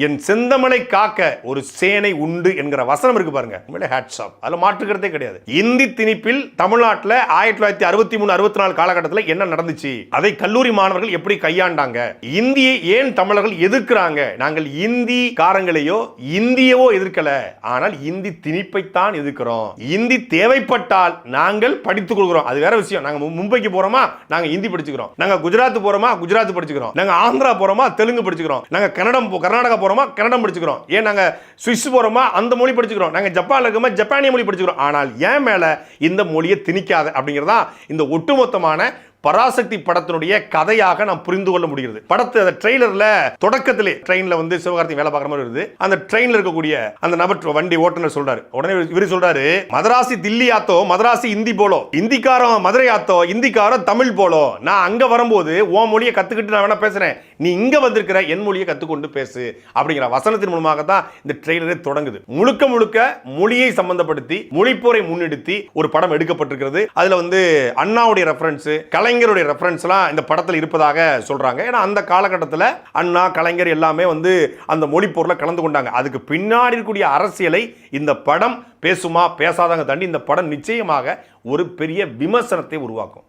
என் செந்தமலை காக்க ஒரு சேனை உண்டு என்கிற வசனம் இருக்கு பாருங்க. உண்மையிலே ஹேட்ஸ் ஆஃப். அதுல மாற்றுக்கிறதே கிடையாது. இந்தி திணிப்பில் தமிழ்நாட்டில் 1963 64 காலகட்டத்தில் என்ன நடந்துச்சு, அதை கல்லூரி மாணவர்கள் எப்படி கையாண்டாங்க, இந்தியை ஏன் தமிழர்கள் எதிர்க்கிறாங்க. நாங்கள் இந்தி காரங்களையோ இந்தியவோ எதிர்க்கல, ஆனால் இந்தி திணிப்பைத்தான் எதிர்க்கிறோம். இந்தி தேவைப்பட்டால் நாங்கள் படித்துக் கொள்கிறோம், அது வேற விஷயம். நாங்க மும்பைக்கு போறோமா, நாங்க இந்தி படிச்சுக்கிறோம். நாங்க குஜராத் போறோமா, குஜராத் படிச்சுக்கிறோம். நாங்க ஆந்திரா போறோமா, தெலுங்கு படிச்சுக்கிறோம். நாங்க கர்நாடகா போறோமா, கன்னடம் படிச்சுக்கிறோம். ஏன் நாங்க சுவிஸ் போறோமா, அந்த மொழி படிச்சுக்கிறோம். நாங்க ஜப்பான்ல இருக்கோமா, ஜப்பானிய மொழி படிச்சுக்கிறோம். ஆனால் ஏன் மேல இந்த மொழியை திணிக்காத அப்படிங்கிறதா இந்த ஒட்டுமொத்தமான பராசக்தி படத்தினுடைய கதையாக நாம் புரிந்து கொள்ள முடிகிறது. படத்தை ட்ரெய்லர்ல தொடக்கத்திலே ட்ரெயின்ல வந்து சிவகார்த்திகேயன் வேலை பார்க்குற மாதிரி வருது. அந்த ட்ரெயின்ல இருக்கக்கூடிய அந்த நபர் வண்டி ஓட்டுநர் சொல்றாரு, உடனே இவர் சொல்றாரு, மதராசி தில்லி ஆத்தோ மதராசி இந்தி போலோ, இந்திக்காரன் மதுரை ஆத்தோ இந்திக்காரன் தமிழ் போலோ. நான் அங்க வரும்போது உன் மொழியை கத்துக்கிட்டு நான் வேணா பேசுறேன், நீ இங்க வந்திருக்கிற என் மொழியை கத்துக்கொண்டு பேசு அப்படிங்கிற வசனத்தின் மூலமாக தான் இந்த ட்ரெய்லரே தொடங்குது. முழுக்க முழுக்க மொழியை சம்பந்தப்படுத்தி மொழிப்போரை முன்னெடுத்தி ஒரு படம் எடுக்கப்பட்டிருக்கிறது. அதுல வந்து அண்ணாவுடைய ரெஃபரன்ஸ், கலைஞருடைய ரெஃபரன்ஸ்லாம் இந்த படத்தில் இருப்பதாக சொல்றாங்க. ஏன்னா அந்த காலகட்டத்தில் அண்ணா கலைஞர் எல்லாமே வந்து அந்த மொழி பொருளை கலந்து கொண்டாங்க. அதுக்கு பின்னாடி இருக்கக்கூடிய அரசியலை இந்த படம் பேசுமா பேசாதாங்க தாண்டி இந்த படம் நிச்சயமாக ஒரு பெரிய விமர்சனத்தை உருவாக்கும்.